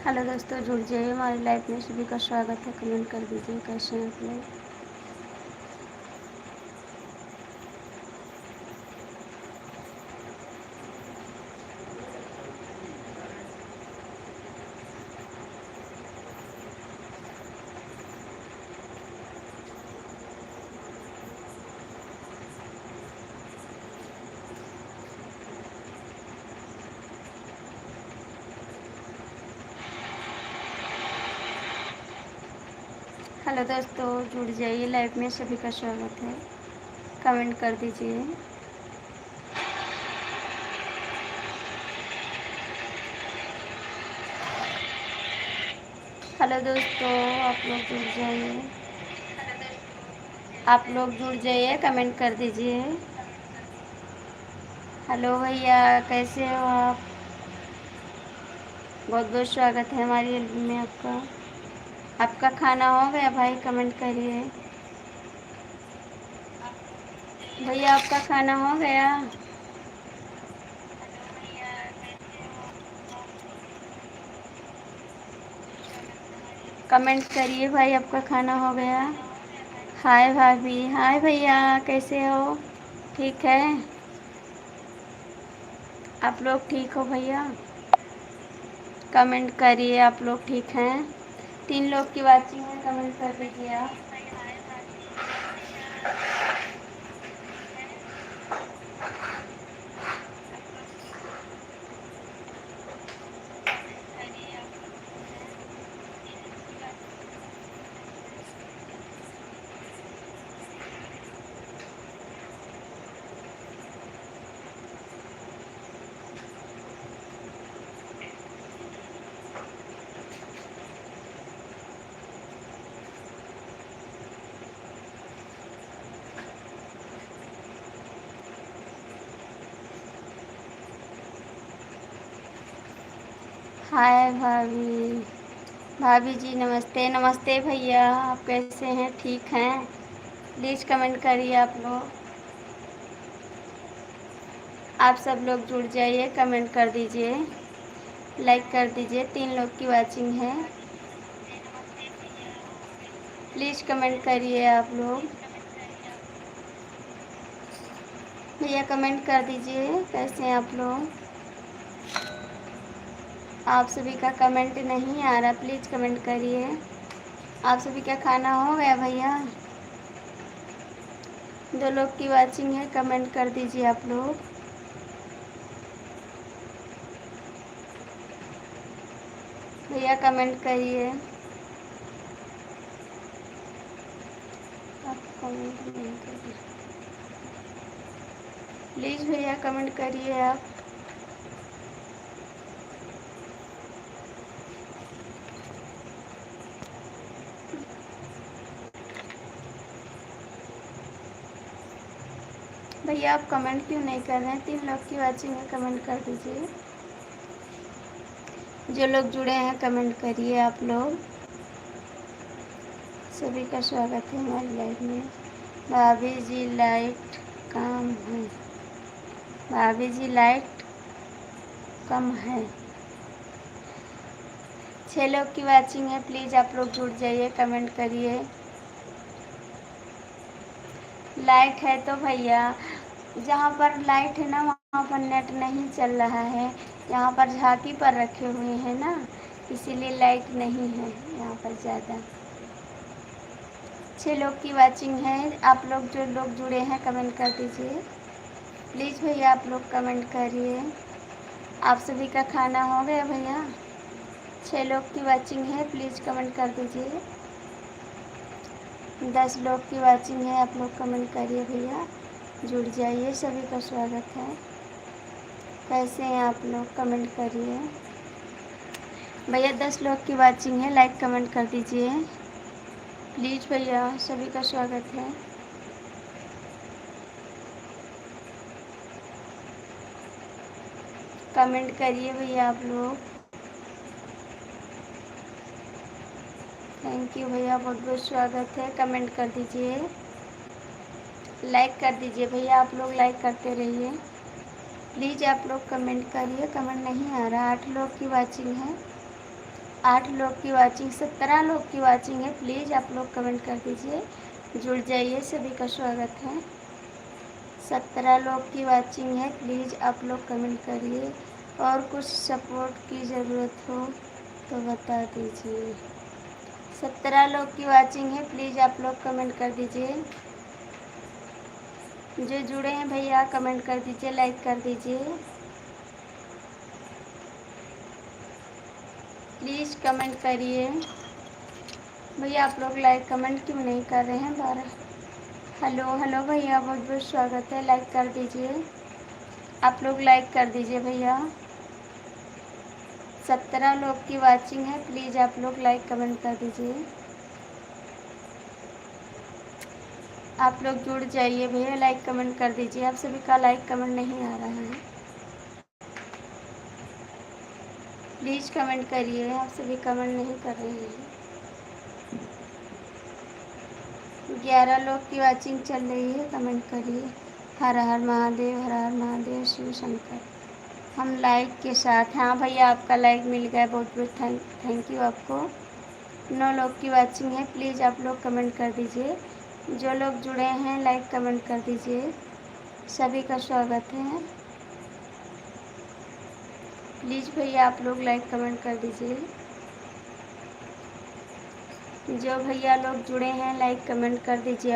Hello दोस्तों, जुड़ जाइए हमारी लाइफ में। सभी का स्वागत है। कमेंट कर दीजिए कैसे हैं आप लोग। हेलो दोस्तों, जुड़ जाइए लाइव में। सभी का स्वागत है। कमेंट कर दीजिए। हेलो दोस्तों, आप लोग जुड़ जाइए। आप लोग जुड़ जाइए, कमेंट कर दीजिए। हेलो भैया, कैसे हो आप? बहुत बहुत स्वागत है हमारी एल्बम में आपका। आपका खाना हो गया भाई? कमेंट करिए। भैया, आपका खाना हो गया? कमेंट करिए भाई, आपका खाना हो गया? हाय भाभी, हाय भैया, कैसे हो? ठीक है। आप लोग ठीक हो भैया? कमेंट करिए, आप लोग ठीक हैं? 3 लोग की वाचिंग है, कमेंट कर दीजिए आप। हाय भाभी। भाभी जी नमस्ते। नमस्ते भैया, आप कैसे हैं? ठीक हैं? प्लीज़ कमेंट करिए आप लोग। आप सब लोग जुड़ जाइए, कमेंट कर दीजिए, लाइक कर दीजिए। 3 लोग की वाचिंग है। प्लीज़ कमेंट करिए आप लोग। भैया कमेंट कर दीजिए, कैसे हैं आप लोग? आप सभी का कमेंट नहीं आ रहा, प्लीज़ कमेंट करिए। आप सभी का खाना हो गया भैया? 2 लोग की वाचिंग है, कमेंट कर दीजिए आप लोग। भैया कमेंट करिए। आप कमेंट नहीं करिए, प्लीज़ भैया कमेंट करिए आप। भैया आप कमेंट क्यों नहीं कर रहे हैं? 3 लोग की वाचिंग है, कमेंट कर दीजिए। जो लोग जुड़े हैं कमेंट करिए आप लोग। सभी का स्वागत है हमारी लाइफ में। भाभी जी लाइट कम है। भाभी जी लाइट कम है। 6 लोग की वाचिंग है, प्लीज़ आप लोग जुड़ जाइए, कमेंट करिए। लाइट है तो भैया, जहाँ पर लाइट है ना वहाँ पर नेट नहीं चल रहा है। यहाँ पर झांकी पर रखे हुए हैं ना, इसीलिए लाइट नहीं है यहाँ पर ज़्यादा। 6 लोग की वाचिंग है। आप लोग जो लोग जुड़े हैं कमेंट कर दीजिए। प्लीज़ भैया आप लोग कमेंट करिए। आप सभी का खाना हो गया भैया? 6 लोग की वाचिंग है, प्लीज़ कमेंट कर दीजिए। 10 लोग की वाचिंग है, आप लोग कमेंट करिए भैया। जुड़ जाइए, सभी का स्वागत है। कैसे हैं आप लोग? कमेंट करिए भैया। 10 लोग की वाचिंग है, लाइक कमेंट कर दीजिए प्लीज़ भैया, सभी का स्वागत है। कमेंट करिए भैया आप लोग। थैंक यू भैया, बहुत बहुत स्वागत है। कमेंट कर दीजिए, लाइक कर दीजिए भैया। आप लोग लाइक करते रहिए प्लीज़। आप लोग कमेंट करिए, कमेंट नहीं आ रहा। 8 लोग की वाचिंग है, 8 लोग की वाचिंग, 17 लोग की वाचिंग है। प्लीज़ आप लोग कमेंट कर दीजिए, जुड़ जाइए, सभी का स्वागत है। 17 लोग की वाचिंग है, प्लीज़ आप लोग कमेंट करिए। और कुछ सपोर्ट की ज़रूरत हो तो बता दीजिए। 17 लोग की वाचिंग है, प्लीज़ आप लोग कमेंट कर दीजिए। जो जुड़े हैं भैया कमेंट कर दीजिए, लाइक कर दीजिए, प्लीज़ कमेंट करिए। भैया आप लोग लाइक कमेंट क्यों नहीं कर रहे हैं? 12 हेलो हेलो भैया, बहुत बहुत स्वागत है, लाइक कर दीजिए, आप लोग लाइक कर दीजिए भैया। 17 लोग की वाचिंग है, प्लीज़ आप लोग लाइक कमेंट कर दीजिए। आप लोग जुड़ जाइए भैया, लाइक कमेंट कर दीजिए। आप सभी का लाइक कमेंट नहीं आ रहा है, प्लीज़ कमेंट करिए। आप सभी कमेंट नहीं कर रहे हैं। 11 लोग की वाचिंग चल रही है, कमेंट करिए। हर हर महादेव, हर हर महादेव, शिव शंकर। हम लाइक के साथ, हाँ भैया आपका लाइक मिल गया, बहुत बहुत थैंक यू आपको। 9 लोग की वाचिंग है, प्लीज़ आप लोग कमेंट कर दीजिए। जो लोग जुड़े हैं लाइक कमेंट कर दीजिए, सभी का स्वागत है। प्लीज़ भैया आप लोग लाइक कमेंट कर दीजिए। जो भैया लोग जुड़े हैं लाइक कमेंट कर दीजिए।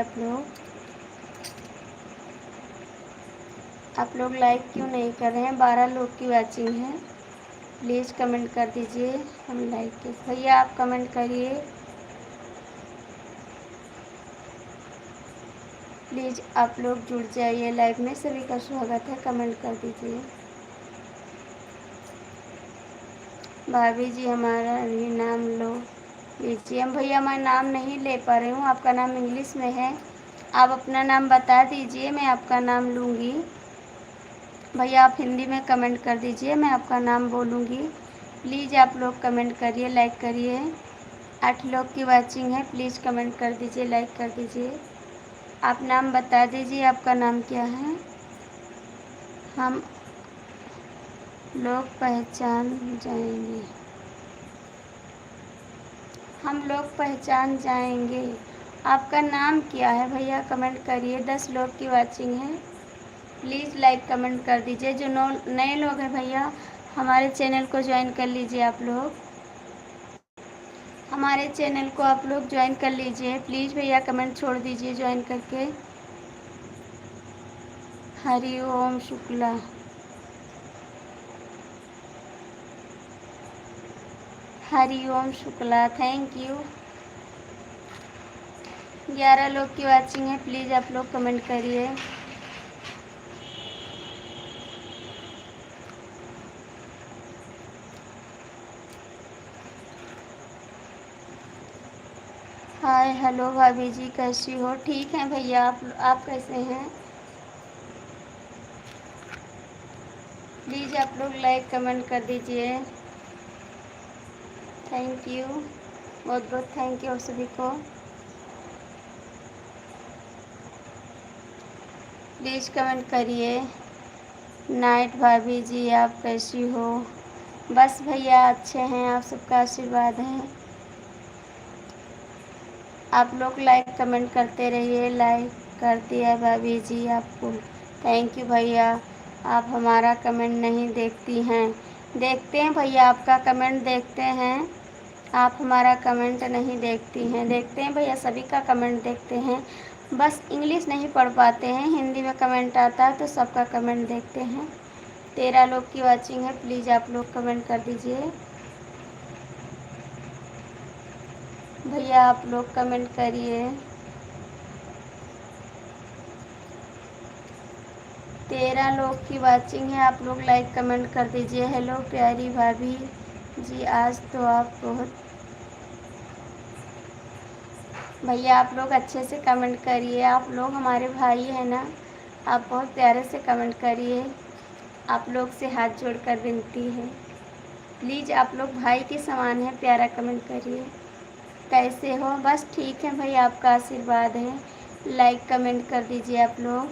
आप लोग लाइक क्यों नहीं कर रहे हैं? 12 लोग की वाचिंग है, प्लीज़ कमेंट कर दीजिए। हम लाइक के भैया आप कमेंट करिए, प्लीज़ आप लोग जुड़ जाइए लाइव में, सभी का स्वागत है, कमेंट कर दीजिए। भाभी जी हमारा भी नाम लो लीजिए। हम भैया मैं नाम नहीं ले पा रही हूँ, आपका नाम इंग्लिश में है, आप अपना नाम बता दीजिए, मैं आपका नाम लूँगी। भैया आप हिंदी में कमेंट कर दीजिए, मैं आपका नाम बोलूँगी। प्लीज़ आप लोग कमेंट करिए, लाइक करिए। 8 लोग की वाचिंग है, प्लीज़ कमेंट कर दीजिए, लाइक कर दीजिए। आप नाम बता दीजिए, आपका नाम क्या है? हम लोग पहचान जाएंगे, हम लोग पहचान जाएंगे। आपका नाम क्या है भैया? कमेंट करिए। 10 लोग की वाचिंग है, प्लीज़ लाइक कमेंट कर दीजिए। जो नए लोग हैं भैया, हमारे चैनल को ज्वाइन कर लीजिए। आप लोग हमारे चैनल को आप लोग ज्वाइन कर लीजिए, प्लीज़ भैया कमेंट छोड़ दीजिए ज्वाइन करके। हरि ओम शुक्ला, हरि ओम शुक्ला, थैंक यू। 11 लोग की वाचिंग है, प्लीज़ आप लोग कमेंट करिए। हाय हेलो भाभी जी, कैसी हो? ठीक हैं भैया, आप कैसे हैं? प्लीज़ आप लोग लाइक कमेंट कर दीजिए, थैंक यू, बहुत बहुत थैंक यू आप सभी को। प्लीज़ कमेंट करिए। नाइट भाभी जी आप कैसी हो? बस भैया अच्छे हैं, आप सबका आशीर्वाद है। आप लोग लाइक कमेंट करते रहिए। लाइक कर दिया भाभी जी आपको, थैंक यू भैया। आप हमारा कमेंट नहीं देखती हैं? देखते हैं भैया, आपका कमेंट देखते हैं। आप हमारा कमेंट नहीं देखती हैं? देखते हैं भैया, सभी का कमेंट देखते हैं, बस इंग्लिश नहीं पढ़ पाते हैं, हिंदी में कमेंट आता है तो सबका कमेंट देखते हैं। 13 लोग की वाचिंग है, प्लीज़ आप लोग कमेंट कर दीजिए। भैया आप लोग कमेंट करिए। 13 लोग की वाचिंग है, आप लोग लाइक कमेंट कर दीजिए। हेलो प्यारी भाभी जी, आज तो आप बहुत, भैया आप लोग अच्छे से कमेंट करिए। आप लोग हमारे भाई हैं ना, आप बहुत प्यारे से कमेंट करिए। आप लोग से हाथ जोड़कर विनती है, प्लीज़ आप लोग भाई के समान हैं, प्यारा कमेंट करिए। कैसे हो? बस ठीक है भैया, आपका आशीर्वाद है। लाइक कमेंट कर दीजिए आप लोग,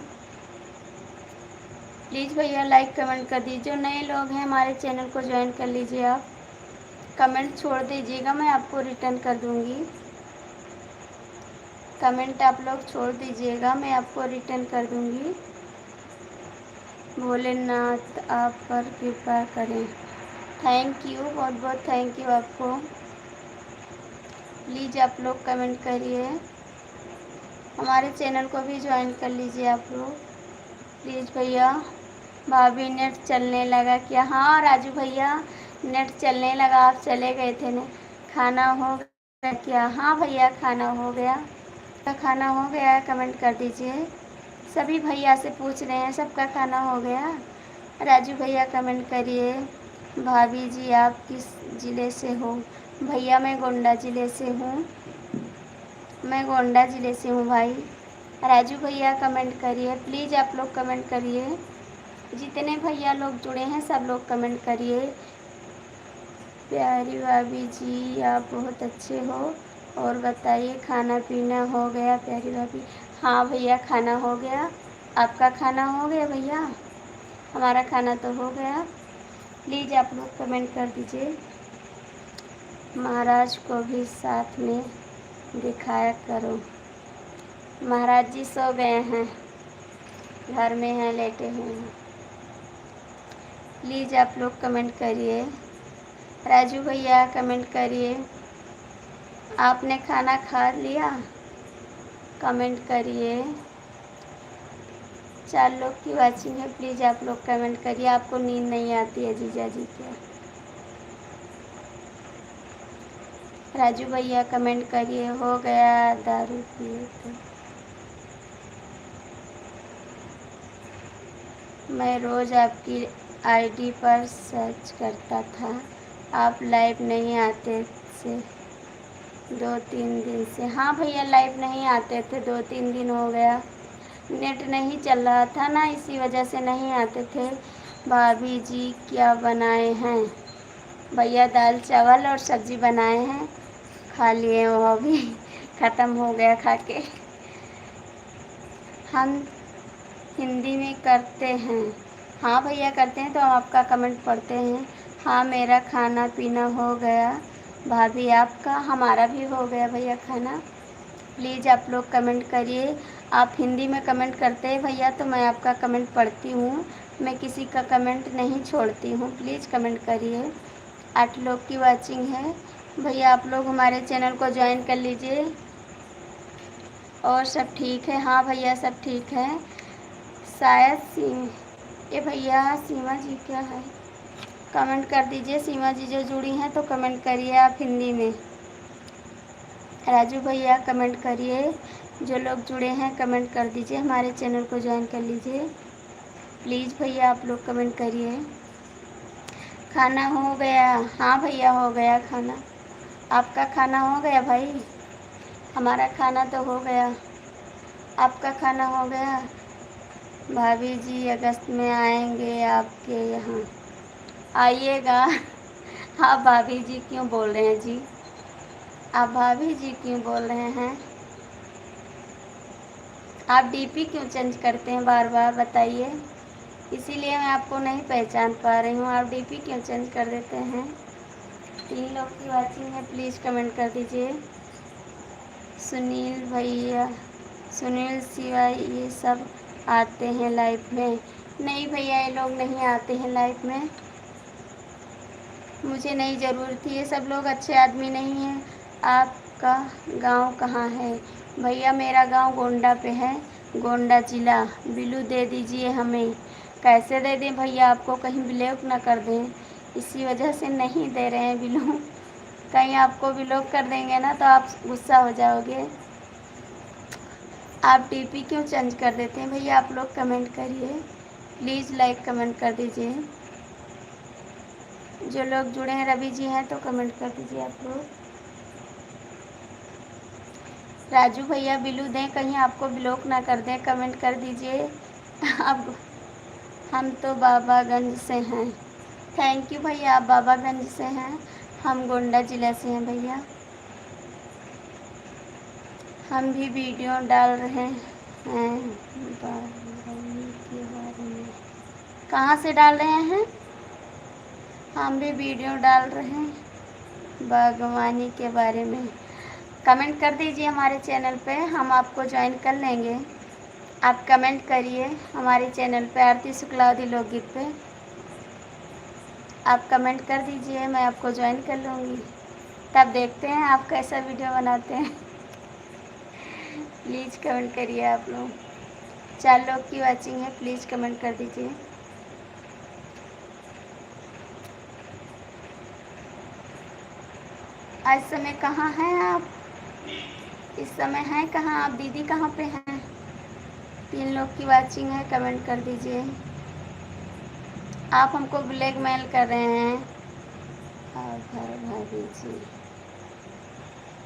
प्लीज़ भैया लाइक कमेंट कर दीजिए। जो नए लोग हैं हमारे चैनल को ज्वाइन कर लीजिए आप। कमेंट छोड़ दीजिएगा, मैं आपको रिटर्न कर दूँगी। कमेंट आप लोग छोड़ दीजिएगा, मैं आपको रिटर्न कर दूँगी। भोलेनाथ आप पर कृपा करें। थैंक यू, बहुत बहुत थैंक यू आपको। प्लीज़ आप लोग कमेंट करिए, हमारे चैनल को भी ज्वाइन कर लीजिए आप लोग प्लीज़ भैया। भाभी नेट चलने लगा क्या? हाँ राजू भैया, नेट चलने लगा, आप चले गए थे ने। खाना हो गया क्या? हाँ भैया खाना हो गया। सबका खाना हो गया है? कमेंट कर दीजिए। सभी भैया से पूछ रहे हैं, सबका खाना हो गया? राजू भैया कमेंट करिए। भाभी जी आप किस ज़िले से हो? भैया मैं गोंडा ज़िले से हूँ, मैं गोंडा ज़िले से हूँ भाई। राजू भैया कमेंट करिए, प्लीज़ आप लोग कमेंट करिए। जितने भैया लोग जुड़े हैं सब लोग कमेंट करिए। प्यारी भाभी जी आप बहुत अच्छे हो, और बताइए खाना पीना हो गया प्यारी भाभी? हाँ भैया खाना हो गया। आपका खाना हो गया भैया? हमारा खाना तो हो गया। प्लीज़ आप लोग कमेंट कर दीजिए। महाराज को भी साथ में दिखाया करो। महाराज जी सो गए हैं, घर में हैं, लेटे हुए हैं। प्लीज़ आप लोग कमेंट करिए। राजू भैया कमेंट करिए, आपने खाना खा लिया? कमेंट करिए। 4 लोग की वाचिंग है, प्लीज़ आप लोग कमेंट करिए। आपको नींद नहीं आती है जीजा जी क्या? राजू भैया कमेंट करिए, हो गया दारू पिए तो। मैं रोज़ आपकी आईडी पर सर्च करता था, आप लाइव नहीं आते से 2-3 दिन से। हाँ भैया लाइव नहीं आते थे, 2-3 दिन हो गया। नेट नहीं चल रहा था ना, इसी वजह से नहीं आते थे। भाभी जी क्या बनाए हैं? भैया दाल चावल और सब्ज़ी बनाए हैं, खा लिए, वो भी ख़त्म हो गया खा के। हम हिंदी में करते हैं। हाँ भैया करते हैं, तो हम आपका कमेंट पढ़ते हैं। हाँ मेरा खाना पीना हो गया भाभी, आपका? हमारा भी हो गया भैया खाना। प्लीज़ आप लोग कमेंट करिए। आप हिंदी में कमेंट करते हैं भैया तो मैं आपका कमेंट पढ़ती हूँ, मैं किसी का कमेंट नहीं छोड़ती हूँ। प्लीज़ कमेंट करिए। 8 लोग की वाचिंग है भैया, आप लोग हमारे चैनल को ज्वाइन कर लीजिए। और सब ठीक है? हाँ भैया सब ठीक है। शायद ये भैया सीमा जी क्या है? कमेंट कर दीजिए। सीमा जी जो जुड़ी हैं तो कमेंट करिए आप हिंदी में। राजू भैया कमेंट करिए, जो लोग जुड़े हैं कमेंट कर दीजिए, हमारे चैनल को ज्वाइन कर लीजिए। प्लीज़ भैया आप लोग कमेंट करिए। खाना हो गया? हाँ भैया हो गया खाना। आपका खाना हो गया भाई? हमारा खाना तो हो गया। आपका खाना हो गया? भाभी जी अगस्त में आएंगे आपके यहाँ, आइएगा। आप भाभी जी क्यों बोल रहे हैं जी? आप भाभी जी क्यों बोल रहे हैं? आप डीपी क्यों चेंज करते हैं बार बार बताइए? इसीलिए मैं आपको नहीं पहचान पा रही हूँ, आप डीपी क्यों चेंज कर देते हैं? 3 लोग की वाचिंग है, प्लीज़ कमेंट कर दीजिए। सुनील भैया, सुनील शिवा ये सब आते हैं लाइव में? नहीं भैया ये लोग नहीं आते हैं लाइव में, मुझे नहीं ज़रूरत थी। ये सब लोग अच्छे आदमी नहीं हैं। आपका गांव कहाँ है? भैया मेरा गांव गोंडा पे है, गोंडा ज़िला। बिलू दे दीजिए हमें। कैसे दे दें भैया आपको? कहीं ब्लॉक ना कर दें, इसी वजह से नहीं दे रहे हैं बिलू। कहीं आपको ब्लॉक कर देंगे ना तो आप गुस्सा हो जाओगे। आप डीपी क्यों चेंज कर देते हैं भैया? आप लोग कमेंट करिए, प्लीज़ लाइक कमेंट कर दीजिए। जो लोग जुड़े हैं रवि जी हैं तो कमेंट कर दीजिए आप लोग। राजू भैया बिलू दें, कहीं आपको ब्लॉक ना कर दें, कमेंट कर दीजिए। अब हम तो बाबागंज से हैं। थैंक यू भैया, आप बाबागंज से हैं, हम गोंडा ज़िला से हैं भैया। हम भी वीडियो डाल रहे हैं बागवानी के बारे में। कहाँ से डाल रहे हैं? हम भी वीडियो डाल रहे हैं। बागवानी के बारे में कमेंट कर दीजिए हमारे चैनल पे, हम आपको ज्वाइन कर लेंगे। आप कमेंट करिए हमारे चैनल पे आरती शुक्लावती लोकगीत पे, आप कमेंट कर दीजिए, मैं आपको ज्वाइन कर लूँगी। तब देखते हैं आप कैसा वीडियो बनाते हैं। प्लीज़ कमेंट करिए आप लोग। 4 लोग की वॉचिंग है, प्लीज़ कमेंट कर दीजिए। आज समय कहाँ हैं आप? इस समय हैं कहाँ आप? दीदी कहाँ पे हैं? 3 लोग की वॉचिंग है, कमेंट कर दीजिए। आप हमको ब्लैकमेल कर रहे हैं। और भाभी जी,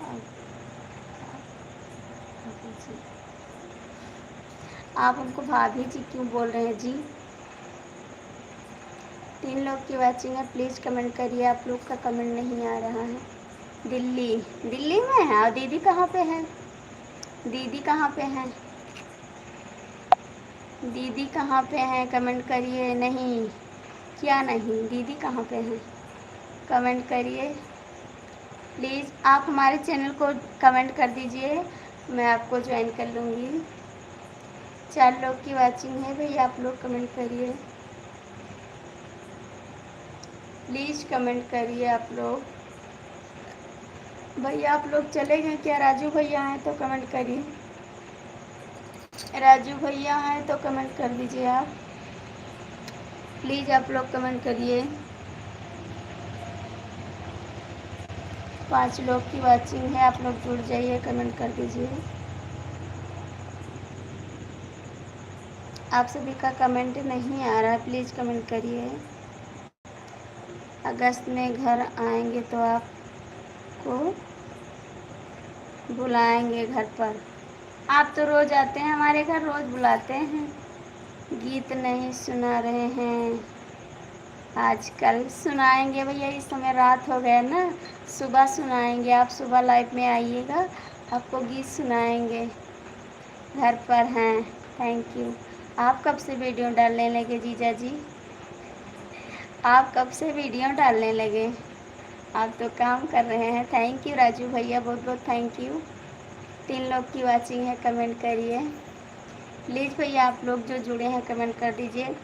भाभी जी, आप हमको भाभी जी क्यों बोल रहे हैं जी? 3 लोग की वॉचिंग है, प्लीज़ कमेंट करिए। आप लोग का कमेंट नहीं आ रहा है। दिल्ली, दिल्ली में है। और दीदी कहाँ पे है? दीदी कहाँ पे हैं? दीदी कहाँ पे हैं? कमेंट करिए। नहीं, क्या नहीं? दीदी कहाँ पे हैं? कमेंट करिए प्लीज़। आप हमारे चैनल को कमेंट कर दीजिए, मैं आपको ज्वाइन कर लूँगी। 4 लोग की वॉचिंग है भैया, आप लोग कमेंट करिए प्लीज़, कमेंट करिए आप लोग। भैया आप लोग चले गए क्या? राजू भैया हैं तो कमेंट करिए। राजू भैया हैं तो कमेंट कर दीजिए आप प्लीज़, आप लोग कमेंट करिए। 5 लोग की वॉचिंग है, आप लोग जुड़ जाइए, कमेंट कर दीजिए। आप सभी का कमेंट नहीं आ रहा, प्लीज़ कमेंट करिए। अगस्त में घर आएंगे तो आपको बुलाएंगे घर पर। आप तो रोज़ आते हैं हमारे घर, रोज़ बुलाते हैं। गीत नहीं सुना रहे हैं आजकल? सुनाएंगे भैया, इस समय रात हो गया ना, सुबह सुनाएंगे। आप सुबह लाइव में आइएगा, आपको गीत सुनाएंगे। घर पर हैं, थैंक यू। आप कब से वीडियो डालने लगे जीजा जी? आप कब से वीडियो डालने लगे? आप तो काम कर रहे हैं। थैंक यू राजू भैया, बहुत बहुत थैंक यू। 3 लोग की वॉचिंग है, कमेंट करिए प्लीज़ भैया। आप लोग जो जुड़े हैं कमेंट कर दीजिए।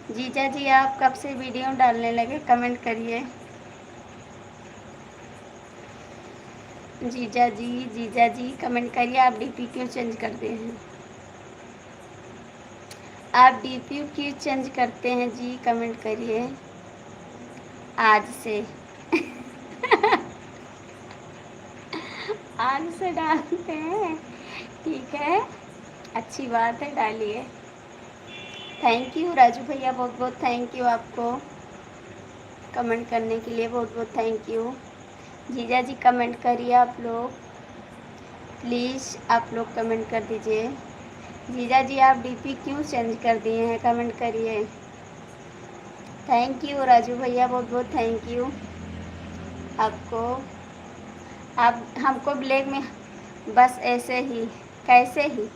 जीजा जी आप कब से वीडियो डालने लगे? कमेंट करिए। जीजा जी कमेंट करिए। आप डीपी क्यों चेंज करते हैं? आप डीपी क्यों चेंज करते हैं जी? कमेंट करिए आज से। आज से डालते हैं, ठीक है, अच्छी बात है, डालिए। थैंक यू राजू भैया, बहुत बहुत थैंक यू आपको कमेंट करने के लिए, बहुत बहुत थैंक यू। जीजा जी कमेंट करिए आप लोग प्लीज़, आप लोग कमेंट कर दीजिए। जीजा जी आप डीपी क्यों चेंज कर दिए हैं? कमेंट करिए। थैंक यू राजू भैया, बहुत बहुत थैंक यू आपको। आप हमको ब्लैक में बस ऐसे ही, कैसे ही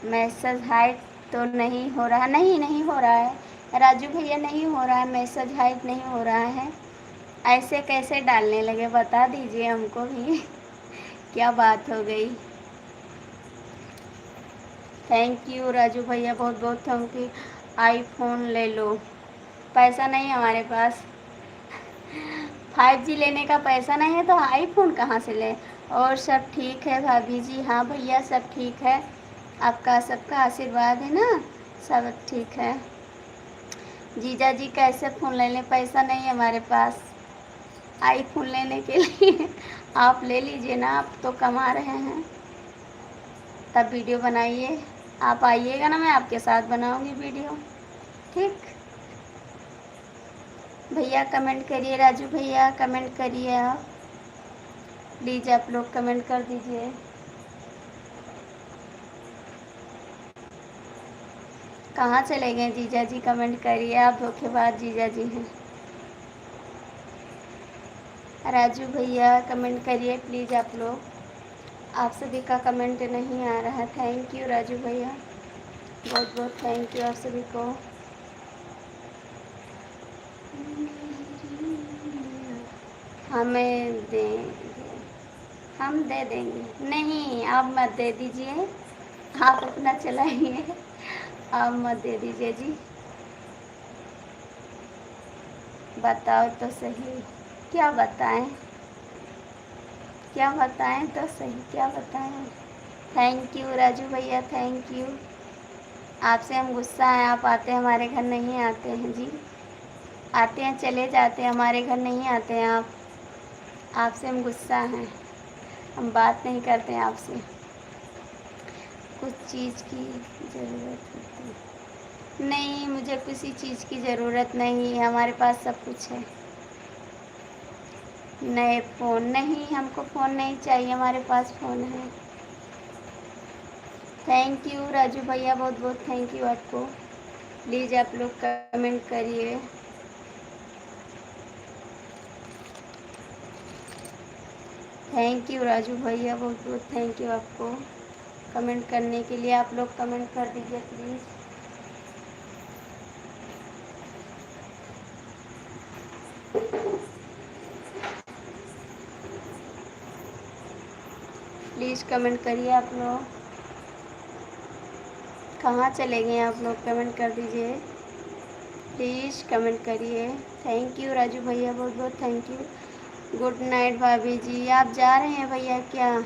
मैसेज हाइड तो नहीं हो रहा? नहीं, नहीं हो रहा है राजू भैया, नहीं हो रहा है मैसेज हाइड, नहीं हो रहा है। ऐसे कैसे डालने लगे बता दीजिए हमको भी। क्या बात हो गई? थैंक यू राजू भैया, बहुत बहुत थैंक यू। आईफोन ले लो। पैसा नहीं है हमारे पास, 5G लेने का पैसा नहीं है तो आईफोन कहाँ से लें? और सब ठीक है भाभी जी? हाँ भैया सब ठीक है, आपका सबका आशीर्वाद है ना, सब ठीक है। जीजा जी कैसे फ़ोन ले लें? पैसा नहीं है हमारे पास आईफोन लेने के लिए। आप ले लीजिए ना, आप तो कमा रहे हैं, तब वीडियो बनाइए। आप आइएगा ना, मैं आपके साथ बनाऊंगी वीडियो, ठीक। भैया कमेंट करिए, राजू भैया कमेंट करिए आप प्लीज़, आप लोग कमेंट कर दीजिए। कहाँ चले गए जीजा जी? कमेंट करिए, आप धोखेबाज जीजा जी हैं। राजू भैया कमेंट करिए प्लीज़ आप लोग, आप सभी का कमेंट नहीं आ रहा। थैंक यू राजू भैया, बहुत बहुत थैंक यू आप सभी को। हमें देंगे, हम दे देंगे। नहीं, आप मत दे दीजिए, आप अपना चलाइए, आप मत दे दीजिए जी। बताओ तो सही, क्या बताएं, क्या बताएं तो सही, क्या बताएं। थैंक यू राजू भैया, थैंक यू। आपसे हम गुस्सा हैं, आप आते हैं हमारे घर, नहीं आते हैं जी। आते हैं चले जाते हैं, हमारे घर नहीं आते हैं आप। आपसे हम गुस्सा हैं, हम बात नहीं करते हैं आपसे। कुछ चीज़ की ज़रूरत होती है। नहीं, मुझे किसी चीज़ की ज़रूरत नहीं है, हमारे पास सब कुछ है। नए फ़ोन नहीं, हमको फ़ोन नहीं चाहिए, हमारे पास फ़ोन है। थैंक यू राजू भैया, बहुत बहुत थैंक यू आपको। प्लीज़ आप लोग कमेंट करिए। थैंक यू राजू भैया, बहुत बहुत थैंक यू आपको कमेंट करने के लिए। आप लोग कमेंट कर दीजिए प्लीज़। प्लीज़ कमेंट करिए आप लोग। कहाँ चले गए आप लोग, कमेंट कर दीजिए प्लीज़, कमेंट करिए। थैंक यू राजू भैया, बहुत बहुत थैंक यू। गुड नाइट भाभी जी, आप जा रहे हैं भैया क्या?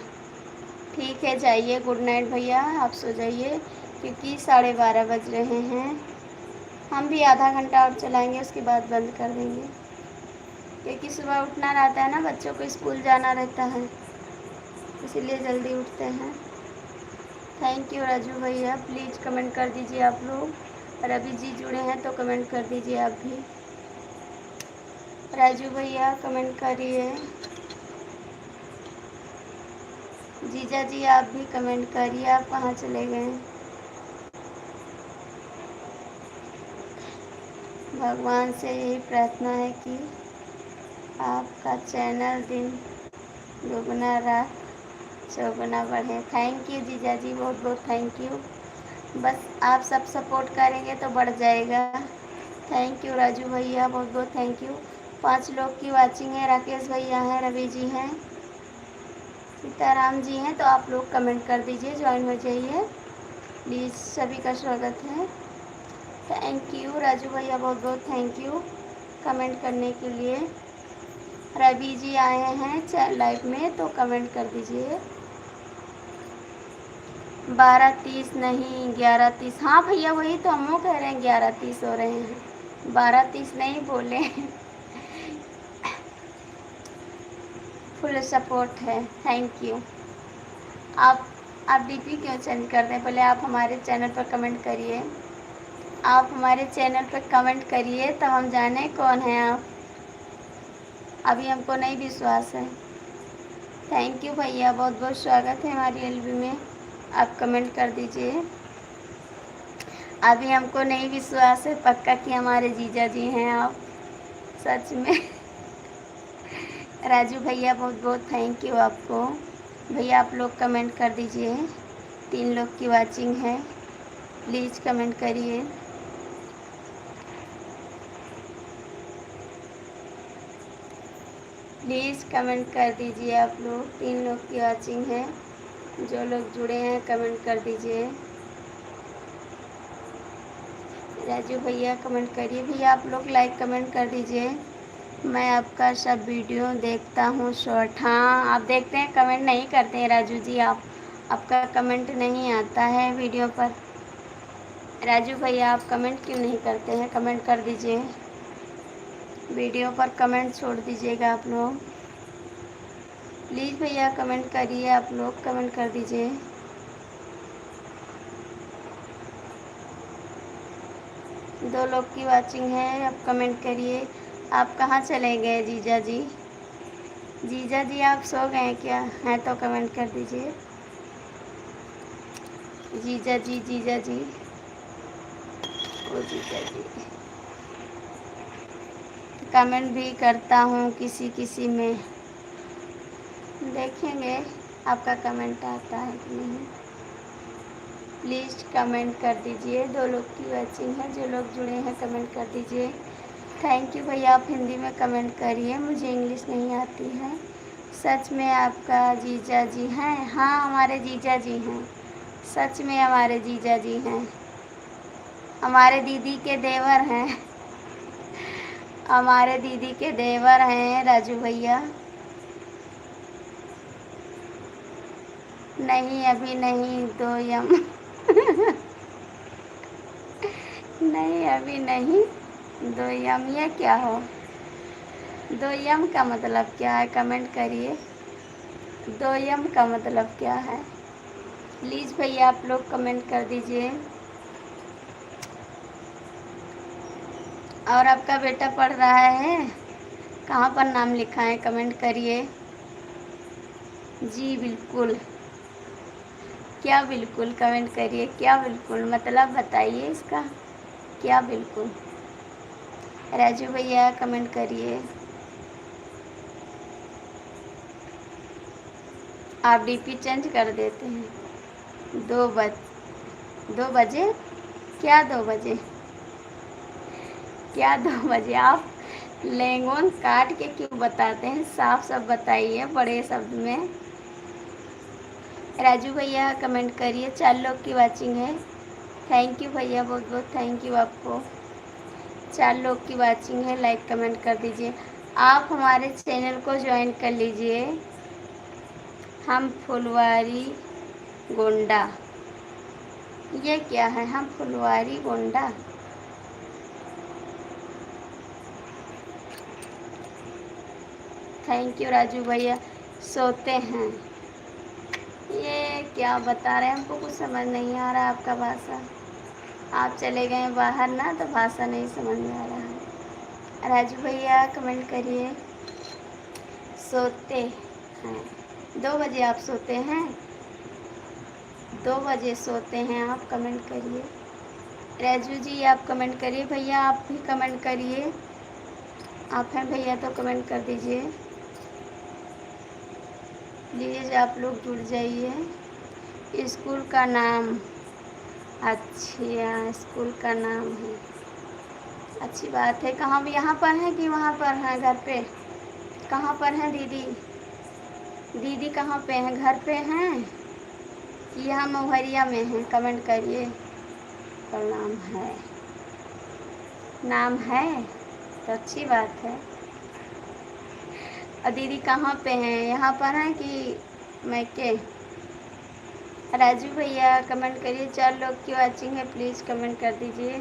ठीक है, जाइए, गुड नाइट भैया, आप सो जाइए, क्योंकि 12:30 बज रहे हैं। हम भी आधा घंटा और चलाएंगे, उसके बाद बंद कर देंगे, क्योंकि सुबह उठना रहता है ना, बच्चों को स्कूल जाना रहता है, इसीलिए जल्दी उठते हैं। थैंक यू राजू भैया, प्लीज़ कमेंट कर दीजिए आप लोग। रवि जी जुड़े हैं तो कमेंट कर दीजिए आप भी। राजू भैया कमेंट करिए। जीजा जी आप भी कमेंट करिए, आप कहाँ चले गए? भगवान से यही प्रार्थना है कि आपका चैनल दिन दुगना रात चौगुना बढ़े। थैंक यू जीजा जी, बहुत बहुत थैंक यू। बस आप सब सपोर्ट करेंगे तो बढ़ जाएगा। थैंक यू राजू भैया, बहुत बहुत थैंक यू। 5 लोग की वाचिंग है, राकेश भैया हैं, रवि जी हैं, सीताराम जी हैं, तो आप लोग कमेंट कर दीजिए, ज्वाइन हो जाइए प्लीज़, सभी का स्वागत है। थैंक यू राजू भैया, बहुत बहुत थैंक यू कमेंट करने के लिए। रवि जी आए हैं लाइव में तो कमेंट कर दीजिए। 12:30 नहीं, 11:30। हाँ भैया, वही तो हम लोग कह रहे हैं, 11:30 हो रहे हैं, 12:30 नहीं बोले। फुल सपोर्ट है, थैंक यू। आप डीपी क्यों चेंज कर दें? पहले आप हमारे चैनल पर कमेंट करिए, आप हमारे चैनल पर कमेंट करिए तो हम जाने कौन हैं आप। अभी हमको नहीं विश्वास है। थैंक यू भैया, बहुत बहुत स्वागत है हमारी एलबी में, आप कमेंट कर दीजिए। अभी हमको नहीं विश्वास है पक्का कि हमारे जीजा जी हैं आप, सच में। राजू भैया, बहुत बहुत थैंक यू आपको। भैया आप लोग कमेंट कर दीजिए, 3 लोग की वाचिंग है, प्लीज़ कमेंट करिए। प्लीज़ कमेंट कर दीजिए आप लोग, 3 लोग की वाचिंग है, जो लोग जुड़े हैं कमेंट कर दीजिए। राजू भैया कमेंट करिए, भैया आप लोग लाइक कमेंट कर दीजिए। मैं आपका सब वीडियो देखता हूँ शॉर्ट। हाँ, आप देखते हैं, कमेंट नहीं करते हैं राजू जी, आपका कमेंट नहीं आता है वीडियो पर। राजू भैया आप कमेंट क्यों नहीं करते हैं? कमेंट कर दीजिए, वीडियो पर कमेंट छोड़ दीजिएगा आप लोग। प्लीज़ भैया कमेंट करिए, आप लोग कमेंट कर दीजिए। दो लोग की वाचिंग है, आप कमेंट करिए। आप कहाँ चले गए जीजा जी? जीजा जी आप सो गए क्या? हैं तो कमेंट कर दीजिए। जीजा जी, जीजा जी, ओ जीजा जी। कमेंट भी करता हूँ किसी किसी में, देखेंगे आपका कमेंट आता है कि नहीं। प्लीज़ कमेंट कर दीजिए, 2 लोग की वाचिंग है, जो लोग जुड़े हैं कमेंट कर दीजिए। थैंक यू भैया, आप हिंदी में कमेंट करिए, मुझे इंग्लिश नहीं आती है। सच में आपका जीजा जी हैं? हाँ, हमारे जीजा जी हैं, सच में हमारे जीजा जी हैं, हमारे दीदी के देवर हैं, हमारे दीदी के देवर हैं राजू भैया। नहीं अभी नहीं, 2 यम नहीं अभी नहीं, 2 यम, ये क्या हो? 2 यम का मतलब क्या है? कमेंट करिए, 2 यम का मतलब क्या है? प्लीज़ भैया आप लोग कमेंट कर दीजिए। और आपका बेटा पढ़ रहा है? कहाँ पर नाम लिखा है? कमेंट करिए। जी बिल्कुल, क्या बिल्कुल? कमेंट करिए, क्या बिल्कुल मतलब बताइए इसका, क्या बिल्कुल? राजू भैया कमेंट करिए। आप डीपी चेंज कर देते हैं। 2 बजे? क्या 2 बजे? क्या 2 बजे? आप लैंगोन काट के क्यों बताते हैं? साफ साफ बताइए बड़े शब्द में। राजू भैया कमेंट करिए। 4 लोग की वाचिंग है। थैंक यू भैया, बहुत बहुत थैंक यू आपको। 4 लोग की वाचिंग है, लाइक कमेंट कर दीजिए। आप हमारे चैनल को ज्वाइन कर लीजिए। हम फुलवारी गोंडा, ये क्या है? हम फुलवारी गोंडा, थैंक यू राजू भैया। सोते हैं, ये क्या बता रहे हैं? हमको कुछ समझ नहीं आ रहा आपका भाषा। आप चले गए बाहर ना, तो भाषा नहीं समझ में आ रहा है। राजू भैया कमेंट करिए। सोते हैं, 2 बजे आप सोते हैं? 2 बजे सोते हैं आप? कमेंट करिए। राजू जी आप कमेंट करिए। भैया आप भी कमेंट करिए। आप हैं भैया तो कमेंट कर दीजिए प्लीज़, आप लोग जुड़ जाइए। स्कूल का नाम? अच्छा, स्कूल का नाम है, अच्छी बात है। कहाँ भी, यहाँ पर हैं कि वहाँ पर हैं? घर पे? कहाँ पर हैं दीदी? दीदी कहाँ पे हैं? घर पे हैं कि यहाँ महुरिया में हैं? कमेंट करिए। प्रणाम है, नाम है तो अच्छी बात है। और दीदी कहाँ पे हैं? यहाँ पर हैं कि मैके? राजू भैया कमेंट करिए। 4 लोग की वाचिंग है, प्लीज़ कमेंट कर दीजिए।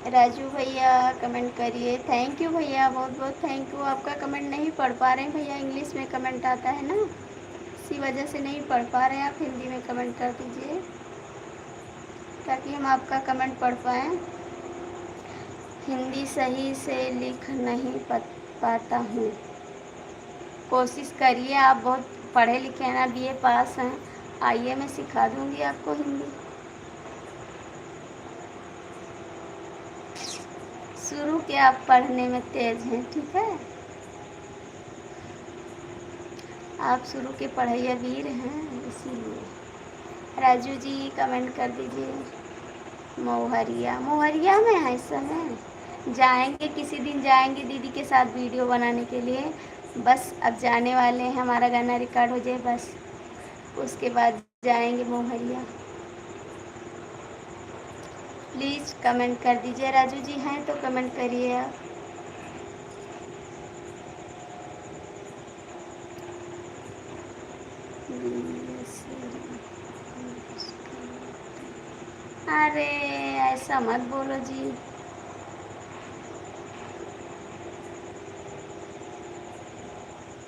राजू भैया कमेंट करिए। थैंक यू भैया, बहुत बहुत थैंक यू। आपका कमेंट नहीं पढ़ पा रहे हैं भैया, इंग्लिश में कमेंट आता है ना, इसी वजह से नहीं पढ़ पा रहे हैं। आप हिंदी में कमेंट कर दीजिए ताकि हम आपका कमेंट पढ़ पाएँ। हिंदी सही से लिख नहीं पाता हूँ, कोशिश करिए। आप बहुत पढ़े लिखे हैं ना, बीए पास हैं, आइए मैं सिखा दूँगी आपको हिंदी। शुरू के आप पढ़ने में तेज़ हैं, ठीक है? आप शुरू के पढ़ैया वीर हैं, इसीलिए। राजू जी कमेंट कर दीजिए। महुरिया, महुरिया में है इस समय? जाएंगे किसी दिन, जाएंगे दीदी के साथ वीडियो बनाने के लिए। बस अब जाने वाले हैं, हमारा गाना रिकॉर्ड हो जाए बस, उसके बाद जाएंगे महुरिया। प्लीज़ कमेंट कर दीजिए। राजू जी हैं तो कमेंट करिए आप। अरे ऐसा मत बोलो जी।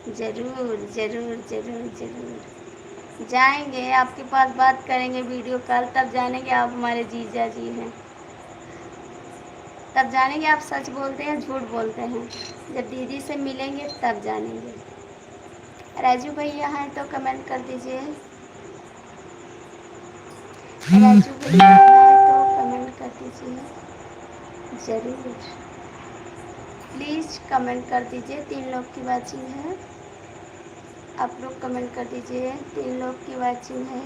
ज़रूर ज़रूर ज़रूर ज़रूर जाएंगे, आपके पास बात करेंगे वीडियो कॉल, तब जानेंगे आप हमारे जीजा जी हैं, तब जानेंगे आप सच बोलते हैं झूठ बोलते हैं। जब दीदी से मिलेंगे तब जानेंगे। राजू भैया हैं तो कमेंट कर दीजिए। राजू भैया हैं तो कमेंट कर दीजिए ज़रूर, प्लीज़ कमेंट कर दीजिए। 3 लोग की वाचिंग है, आप लोग कमेंट कर दीजिए। 3 लोग की वाचिंग है।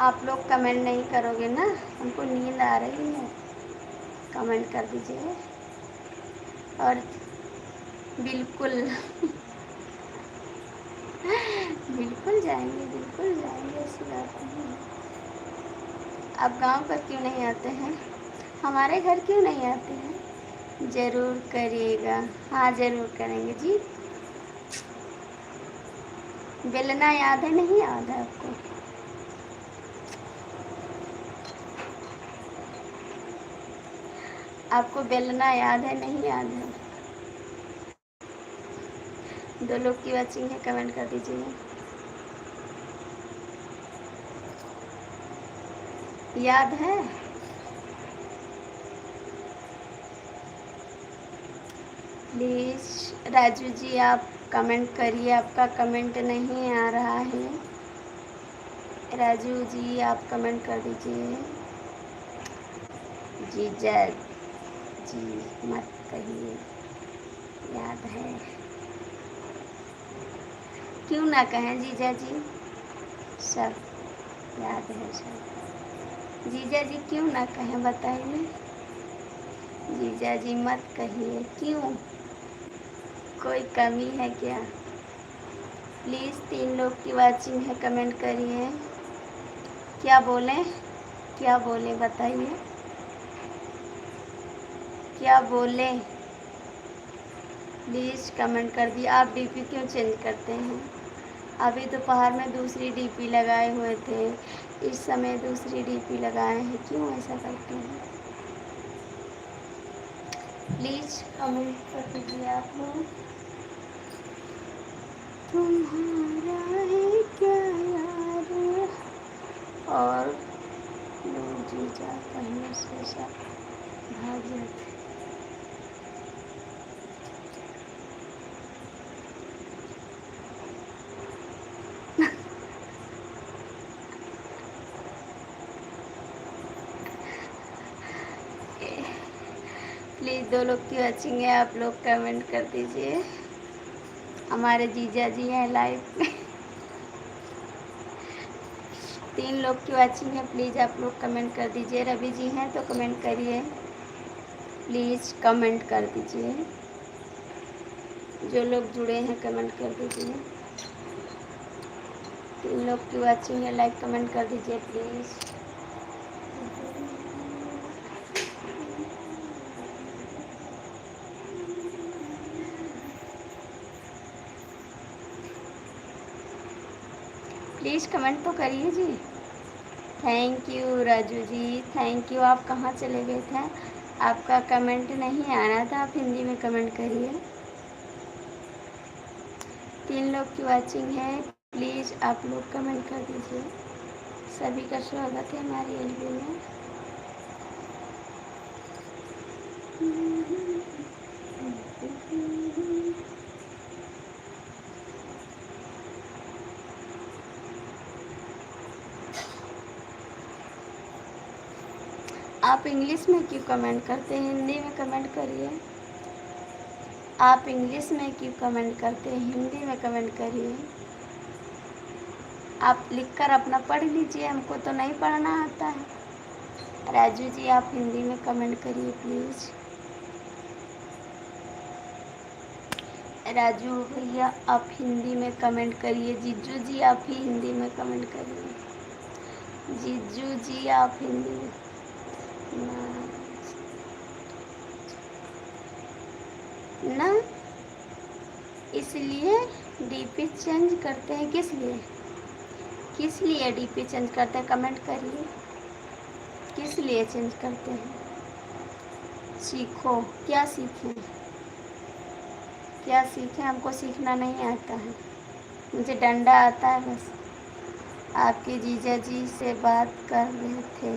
आप लोग कमेंट नहीं करोगे ना, हमको नींद आ रही है। कमेंट कर दीजिए। और बिल्कुल बिल्कुल जाएंगे, बिल्कुल जाएंगे, ऐसी बात नहीं है। आप गांव पर क्यों नहीं आते हैं? हमारे घर क्यों नहीं आते हैं? ज़रूर करिएगा। हाँ ज़रूर करेंगे जी। बेलना याद है, नहीं याद है आपको? आपको बेलना याद है, नहीं याद है? दो लोग की वाचिंग है, कमेंट कर दीजिए। याद है? प्लीज़ राजू जी आप कमेंट करिए, आपका कमेंट नहीं आ रहा है। राजू जी आप कमेंट कर दीजिए। जीजा जी मत कहिए, याद है। क्यों ना कहें जीजा जी, सब याद है सब। जीजा जी क्यों ना कहें, बताइए। जीजा जी मत कहिए, क्यों? कोई कमी है क्या? प्लीज़ 3 लोग की वाचिंग है, कमेंट करिए। क्या बोलें, क्या बोलें बताइए, क्या बोलें? प्लीज़ कमेंट कर दिए। आप डीपी क्यों चेंज करते हैं? अभी दोपहर में दूसरी डीपी लगाए हुए थे, इस समय दूसरी डीपी लगाए हैं, क्यों ऐसा करते हैं? प्लीज़ कमेंट कर दीजिए आप लोग। तुम्हारा है क्या यार, और लोग जीजा कहने से सब भाग जाते। प्लीज़ 2 लोग की वाचिंग है, आप लोग कमेंट कर दीजिए। हमारे जीजा जी हैं लाइव में। 3 लोग की वाचिंग है, प्लीज़ आप लोग कमेंट कर दीजिए। रवि जी हैं तो कमेंट करिए, प्लीज़ कमेंट कर दीजिए। जो लोग जुड़े हैं कमेंट कर दीजिए। 3 लोग की वाचिंग है, लाइक कमेंट कर दीजिए प्लीज़। प्लीज़ कमेंट तो करिए जी। Thank you Raju ji, thank you. आप कहाँ चले गए थे? आपका कमेंट नहीं आ रहा था, आप हिंदी में कमेंट करिए। 3 लोग की वाचिंग है, प्लीज़ आप लोग कमेंट कर दीजिए। सभी का स्वागत है हमारी एलबी में। आप इंग्लिश में क्यों कमेंट करते हैं? हिंदी में कमेंट करिए। आप इंग्लिश में क्यों कमेंट करते हैं? हिंदी में कमेंट करिए। आप लिखकर अपना पढ़ लीजिए, हमको तो नहीं पढ़ना आता है। राजू जी आप हिंदी में कमेंट करिए प्लीज़। राजू भैया आप हिंदी में कमेंट करिए। जीजू जी आप ही हिंदी में कमेंट करिए। जीजू जी आप हिंदी में ना, इसलिए डीपी चेंज करते हैं। किस लिए, किस लिए डीपी चेंज करते हैं? कमेंट करिए, किस लिए चेंज करते हैं? सीखो, क्या सीखें, क्या सीखें? हमको सीखना नहीं आता है, मुझे डंडा आता है बस। आपके जीजा जी से बात कर रहे थे?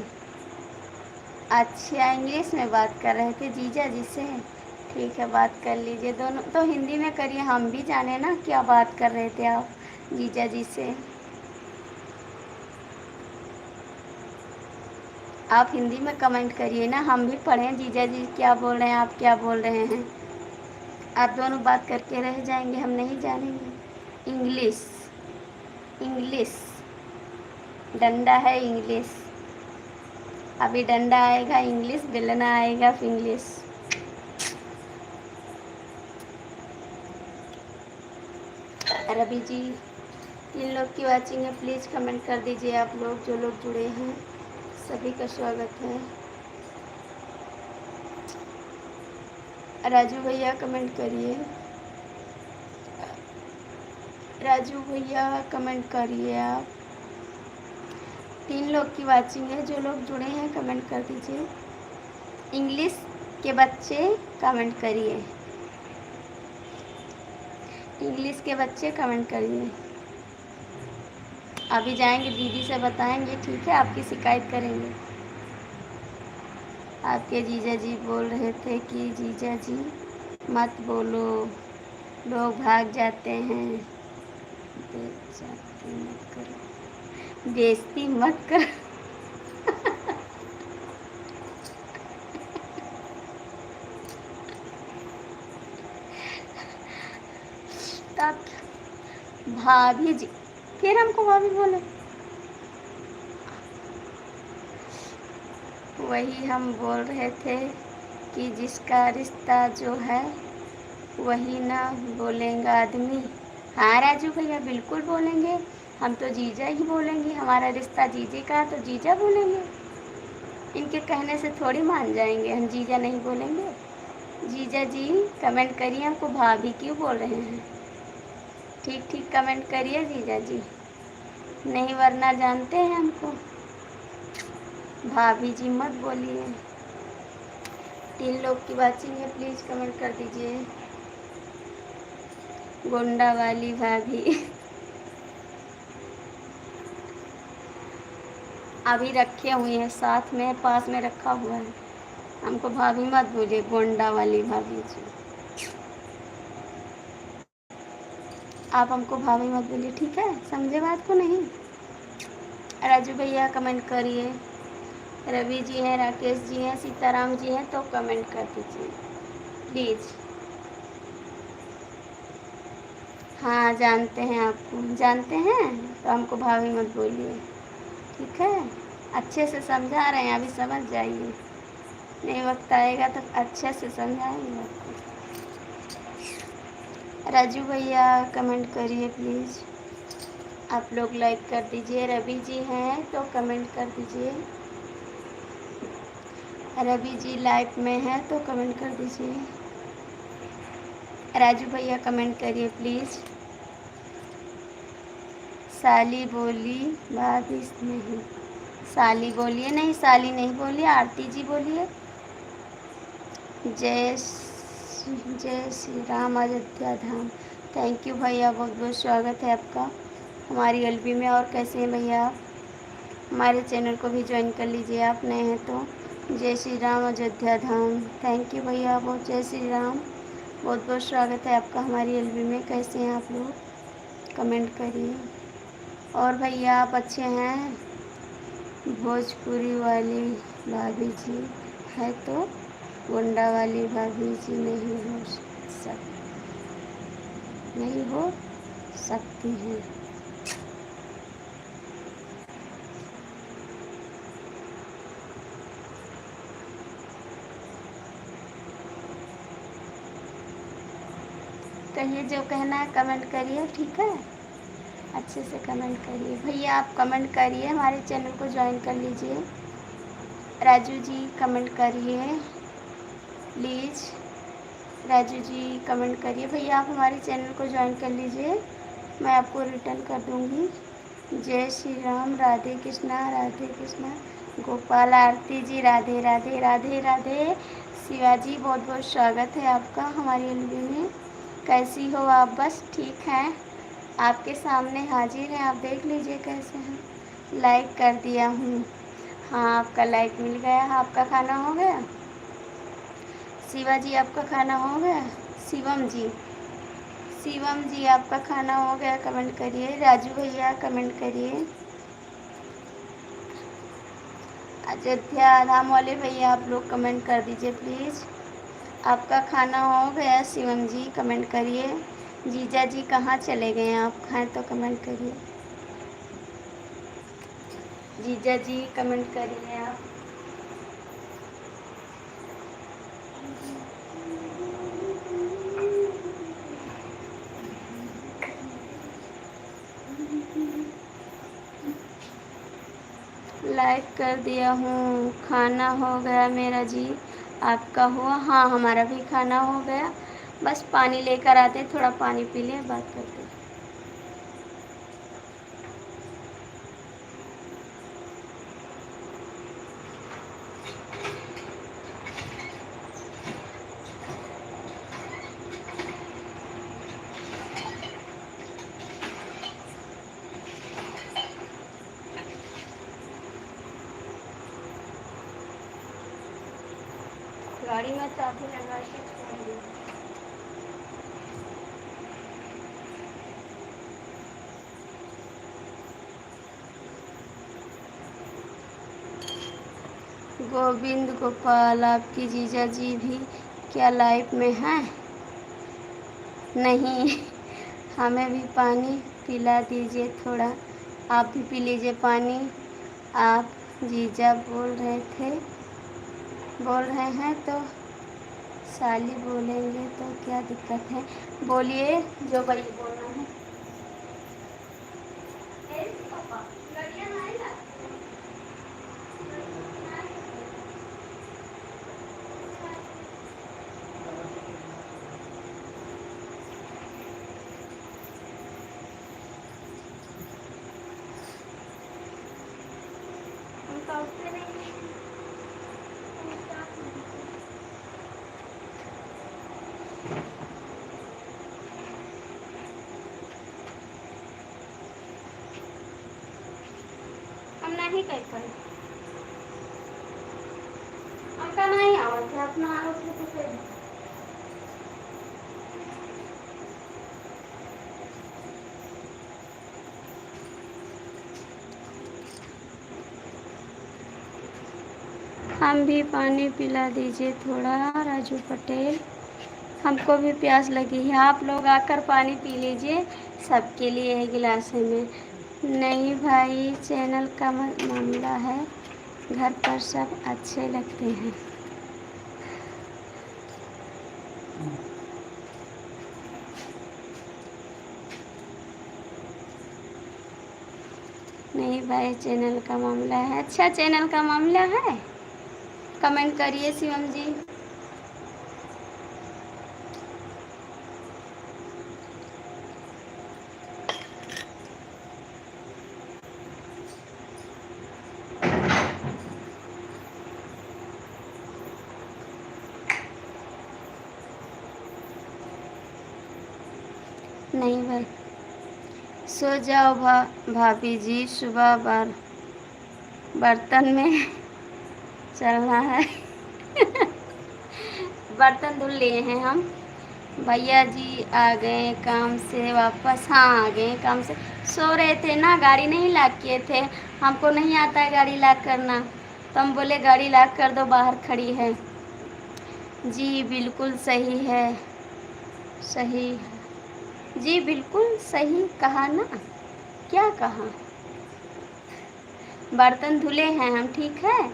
अच्छा, इंग्लिश में बात कर रहे थे जीजा जी से? ठीक है, बात कर लीजिए। दोनों तो हिंदी में करिए, हम भी जाने ना क्या बात कर रहे थे आप जीजा जी से। आप हिंदी में कमेंट करिए ना, हम भी पढ़ें जीजा जी क्या बोल रहे हैं, आप क्या बोल रहे हैं। आप दोनों बात करके रह जाएंगे, हम नहीं जानेंगे। इंग्लिश, इंग्लिश डंडा है इंग्लिश। अभी डंडा आएगा इंग्लिश, बेलना आएगा फिंग्लिश। रवि जी, 3 लोग की वाचिंग है, प्लीज़ कमेंट कर दीजिए। आप लोग जो लोग जुड़े हैं सभी का स्वागत है। राजू भैया कमेंट करिए। राजू भैया कमेंट करिए आप। 3 लोग की वाचिंग है, जो लोग जुड़े हैं कमेंट कर दीजिए। इंग्लिश के बच्चे कमेंट करिए। इंग्लिश के बच्चे कमेंट करिए। अभी जाएंगे दीदी से बताएंगे, ठीक है, आपकी शिकायत करेंगे। आपके जीजा जी बोल रहे थे कि जीजा जी मत बोलो, लोग भाग जाते हैं। बेइज्जती मत करो, बेइज्जती मत करो। तब भाभी जी फिर हमको भाभी बोले। वही हम बोल रहे थे कि जिसका रिश्ता जो है वही ना बोलेगा आदमी। हाँ राजू भैया बिल्कुल बोलेंगे, हम तो जीजा ही बोलेंगे। हमारा रिश्ता जीजे का तो जीजा बोलेंगे। इनके कहने से थोड़ी मान जाएंगे, हम जीजा नहीं बोलेंगे। जीजा जी कमेंट करिए, हमको भाभी क्यों बोल रहे हैं। ठीक ठीक कमेंट करिए जीजा जी, नहीं वरना जानते हैं हमको। भाभी जी मत बोलिए। 3 लोग की वाचिंग है, प्लीज़ कमेंट कर दीजिए। गोंडा वाली भाभी अभी रखे हुए हैं, साथ में पास में रखा हुआ है। हमको भाभी मत बोलिए, गोंडा वाली भाभी जी। आप हमको भाभी मत बोलिए, ठीक है, समझे बात को नहीं। राजू भैया कमेंट करिए। रवि जी हैं, राकेश जी हैं, सीताराम जी हैं, तो कमेंट कर दीजिए प्लीज़। हाँ जानते हैं, आपको जानते हैं तो हमको भाभी मत बोलिए, ठीक है। अच्छे से समझा रहे हैं, अभी समझ जाइए, नहीं वक्त आएगा तो अच्छे से समझाएंगे आपको। राजू भैया कमेंट करिए प्लीज़। आप लोग लाइक कर दीजिए। रवि जी हैं तो कमेंट कर दीजिए। रवि जी लाइव में हैं तो कमेंट कर दीजिए। राजू भैया कमेंट करिए प्लीज़। साली बोली भाभी नहीं, साली बोलिए, नहीं साली नहीं बोलिए, आरती जी बोलिए। जय श्री राम अयोध्या धाम। थैंक यू भैया, बहुत बहुत स्वागत है आपका हमारी एलबी में। और कैसे हैं भैया आप? हमारे चैनल को भी ज्वाइन कर लीजिए, आप नए हैं तो। जय श्री राम अयोध्या धाम। थैंक यू भैया बहुत, जय श्री राम, बहुत बहुत स्वागत है आपका हमारी एलबी में। कैसे हैं आप लोग, कमेंट करिए। और भैया आप अच्छे हैं? भोजपुरी वाली भाभी जी है तो गोंडा वाली भाभी जी नहीं हो सकती हैं। कहिए जो कहना है, कमेंट करिए, ठीक है, अच्छे से कमेंट करिए। भैया आप कमेंट करिए, हमारे चैनल को ज्वाइन कर लीजिए। राजू जी कमेंट करिए प्लीज़। राजू जी कमेंट करिए। भैया आप हमारे चैनल को ज्वाइन कर लीजिए, मैं आपको रिटर्न कर दूँगी। जय श्री राम, राधे कृष्णा राधे कृष्णा। गोपाल आरती जी राधे राधे राधे राधे। शिवाजी बहुत बहुत स्वागत है आपका हमारी एलबी में। कैसी हो आप? बस ठीक हैं, आपके सामने हाजिर हैं, आप देख लीजिए कैसे हैं। लाइक कर दिया हूँ। हाँ आपका लाइक मिल गया। आपका खाना हो गया? शिवाजी आपका खाना हो गया? शिवम जी आपका खाना हो गया? कमेंट करिए। राजू भैया कमेंट करिए। अयोध्या धाम वाले भैया आप लोग कमेंट कर दीजिए प्लीज़। आपका खाना हो गया? शिवम जी कमेंट करिए। जीजा जी कहाँ चले गए आप? खाएँ तो कमेंट करिए। जीजा जी कमेंट करिए आप। लाइक कर दिया हूँ। खाना हो गया मेरा जी, आपका हुआ? हाँ, हमारा भी खाना हो गया। बस पानी लेकर आते, थोड़ा पानी पी लें, बात करते। गाड़ी में चाबी लगा के छोड़ दी। गोविंद गोपाल, आपकी जीजा जी भी क्या लाइफ में हैं? नहीं। हमें भी पानी पिला दीजिए थोड़ा, आप भी पी लीजिए पानी। आप जीजा बोल रहे हैं तो साली बोलेंगे तो क्या दिक्कत है? बोलिए जो भाई बोलना है। हम नहीं कर पाए, हमका नहीं आवत है, अपना आवत है तो फिर हम भी पानी पिला दीजिए थोड़ा। राजू पटेल, हमको भी प्यास लगी है, आप लोग आकर पानी पी लीजिए, सबके लिए है गिलास में। नहीं भाई, चैनल का मामला है, घर पर सब अच्छे लगते हैं। नहीं भाई, चैनल का मामला है। अच्छा, चैनल का मामला है, कमेंट करिए शिवम जी। नहीं भाई, सो जाओ भाभी जी, सुबह बर्तन में चलना है। बर्तन धुल लिए हैं हम। भैया जी आ गए काम से वापस? हाँ, आ गए काम से। सो रहे थे ना, गाड़ी नहीं लॉक किए थे, हमको नहीं आता है गाड़ी लॉक करना, तो हम बोले गाड़ी लॉक कर दो, बाहर खड़ी है। जी बिल्कुल सही है, सही जी बिल्कुल सही कहा ना। क्या कहा? बर्तन धुले हैं हम, ठीक है,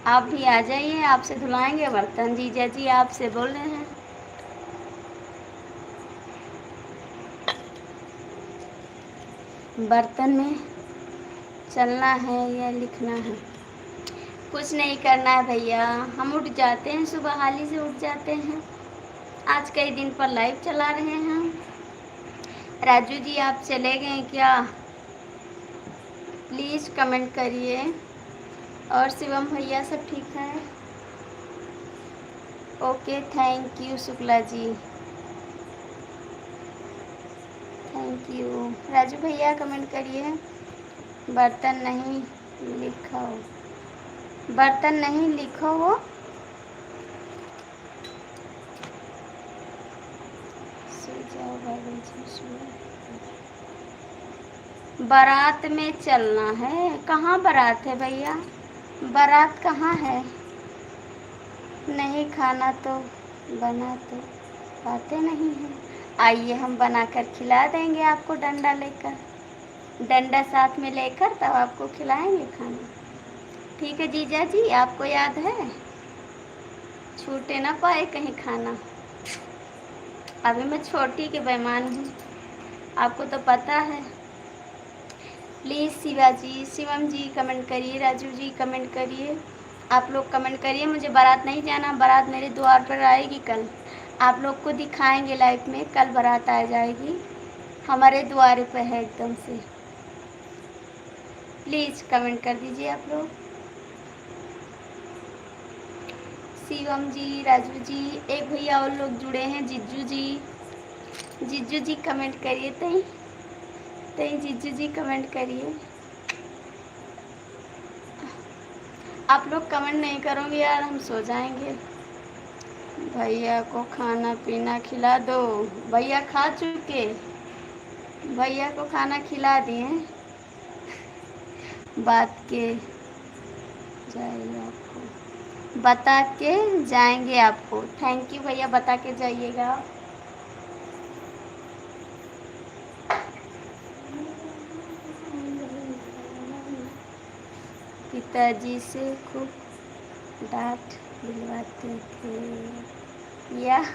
आप भी आ जाइए, आपसे धुलाएंगे बर्तन। जीजा जी आपसे बोल रहे हैं। बर्तन में चलना है या लिखना है? कुछ नहीं करना है भैया, हम उठ जाते हैं, सुबह हाली से उठ जाते हैं। आज कई दिन पर लाइव चला रहे हैं। राजू जी आप चले गए क्या? प्लीज़ कमेंट करिए। और शिवम भैया सब ठीक है? Okay, thank you Shukla ji, thank you. Raju भैया कमेंट करिए। बर्तन नहीं लिखा हो, बर्तन नहीं लिखो हो। बारात में चलना है? कहाँ बारात है भैया? बारात कहाँ है? नहीं, खाना तो बना तो पाते नहीं हैं। आइए हम बनाकर खिला देंगे आपको, डंडा लेकर। डंडा साथ में लेकर तब आपको खिलाएंगे खाना। ठीक है जीजा जी, आपको याद है, छूटे ना पाए कहीं खाना। अभी मैं छोटी के बेईमान हूँ, आपको तो पता है। प्लीज़ शिवा जी, शिवम जी कमेंट करिए, राजू जी कमेंट करिए, आप लोग कमेंट करिए। मुझे बारात नहीं जाना, बारात मेरे द्वार पर आएगी कल, आप लोग को दिखाएंगे लाइव में, कल बारात आ जाएगी, हमारे द्वार पे है एकदम से। प्लीज़ कमेंट कर दीजिए आप लोग। शिवम जी, राजू जी, एक भैया और लोग जुड़े हैं, जिज्जू जी, जिज्जू जी कमेंट करिए, तई तई जिज्जू जी कमेंट करिए। आप लोग कमेंट नहीं करोगे यार, हम सो जाएंगे। भैया को खाना पीना खिला दो। भैया खा चुके, भैया को खाना खिला दिए, बात के जाइए, आपको बता के जाएंगे आपको। थैंक यू भैया, बता के जाइएगा। पिताजी से खूब डांट दिलवाते थे, याद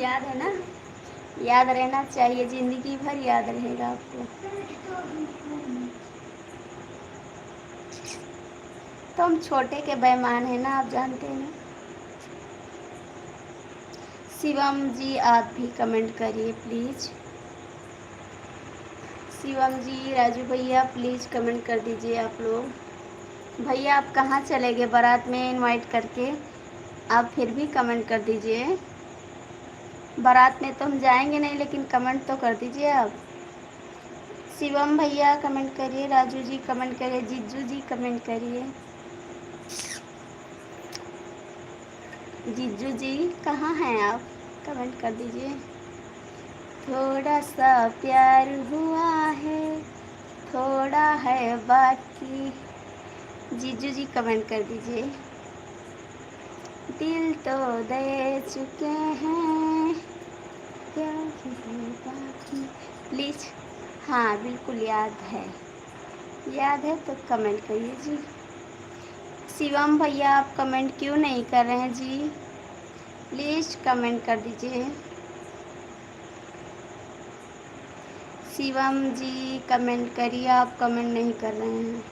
याद है ना, याद रहना चाहिए, ज़िंदगी भर याद रहेगा आपको। तो हम छोटे के बेईमान हैं ना, आप जानते हैं ना। शिवम जी आप भी कमेंट करिए प्लीज़। शिवम जी, राजू भैया प्लीज़ कमेंट कर दीजिए आप लोग। भैया आप कहाँ चले गए बारात में इनवाइट करके, आप फिर भी कमेंट कर दीजिए। बारात में तो हम जाएंगे नहीं, लेकिन कमेंट तो कर दीजिए आप। शिवम भैया कमेंट करिए, राजू जी कमेंट करिए, जिज्जू जी कमेंट करिए। जिज्जू जी कहाँ हैं आप, कमेंट कर दीजिए। थोड़ा सा प्यार हुआ है, थोड़ा है बाकी। जीजू जी कमेंट कर दीजिए। दिल तो दे चुके हैं, प्यार है बाकी। प्लीज़, हाँ बिल्कुल याद है, याद है तो कमेंट करिए जी। शिवम भैया आप कमेंट क्यों नहीं कर रहे हैं जी, प्लीज़ कमेंट कर दीजिए। शिवम जी कमेंट करिए, आप कमेंट नहीं कर रहे हैं।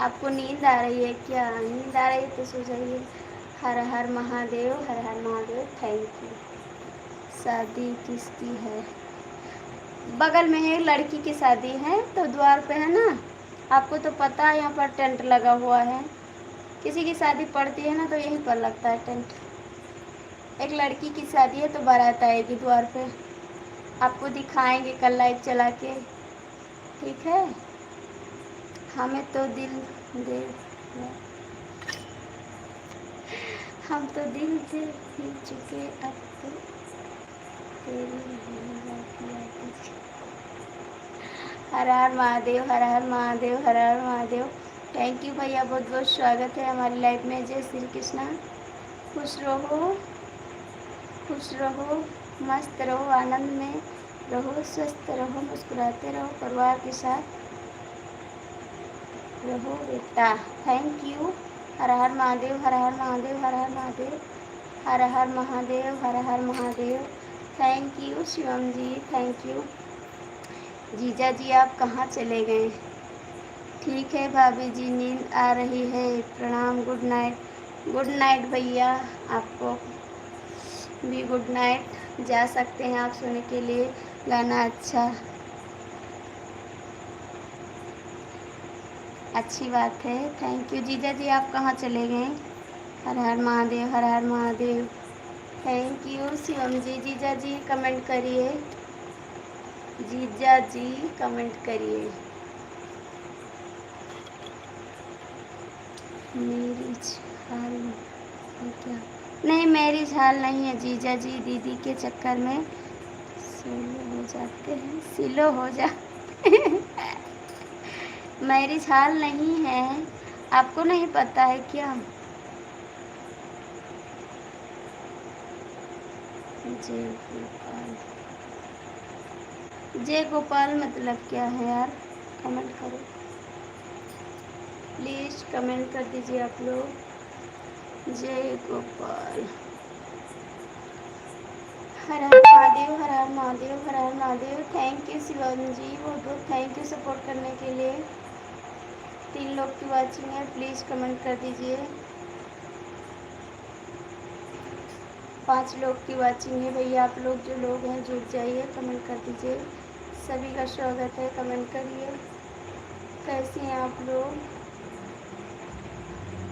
आपको नींद आ रही है क्या, नींद आ रही है तो सो जाइए। हर हर महादेव, हर हर महादेव, थैंक यू। शादी किसकी है, बगल में एक लड़की की शादी है, तो द्वार पे है ना, आपको तो पता है, यहाँ पर टेंट लगा हुआ है। किसी की शादी पड़ती है ना तो यहीं पर लगता है टेंट। एक लड़की की शादी है तो बारात आएगी द्वार पे, आपको दिखाएंगे कल लाइव चला के, ठीक है। हमें तो दिल दे, हम तो दिल से मिल चुके, अब तो तेरी हर हर महादेव, हर हर महादेव, हर हर महादेव। थैंक यू भैया, बहुत बहुत स्वागत है हमारी लाइफ में। जय श्री कृष्णा। खुश रहो, खुश रहो, मस्त रहो, आनंद में रहो, स्वस्थ रहो, मुस्कुराते रहो, परिवार के साथ रहो बेटा। Thank you. Har Har Mahadev, Har Har Mahadev, Har Har Mahadev, Har Har Mahadev, Har Har Mahadev. Thank you Shivam ji, thank you. जीजा जी आप कहाँ चले गए। ठीक है भाभी जी, नींद आ रही है, प्रणाम, गुड नाइट। गुड नाइट भैया, आपको भी गुड नाइट। जा सकते हैं आप सोने के लिए, गाना अच्छा, अच्छी बात है। थैंक यू जीजा जी, आप कहाँ चले गए। हर हर महादेव, हर हर महादेव। थैंक यू शिवम जी। जीजा जी कमेंट करिए, जीजा जी कमेंट करिए। मेरी झाल है क्या, नहीं मेरी झाल नहीं है जीजा जी, दीदी के चक्कर में सोलो हो जाते हैं, सिलो हो जाते हैं। मेरी झाल नहीं है, आपको नहीं पता है क्या। जय गोपाल। जय गोपाल मतलब क्या है यार? कमेंट करो प्लीज़, कमेंट कर दीजिए आप लोग। जय गोपाल। हर हर महादेव, हर हर महादेव, हर हर महादेव। थैंक यू शिवम जी, बहुत बहुत थैंक यू सपोर्ट करने के लिए। 3 लोग की वॉचिंग है, प्लीज़ कमेंट कर दीजिए। 5 लोग की वॉचिंग है भैया, आप लोग जो लोग हैं जुड़ जाइए, कमेंट कर दीजिए। सभी का स्वागत है, कमेंट करिए। कैसे हैं आप लोग?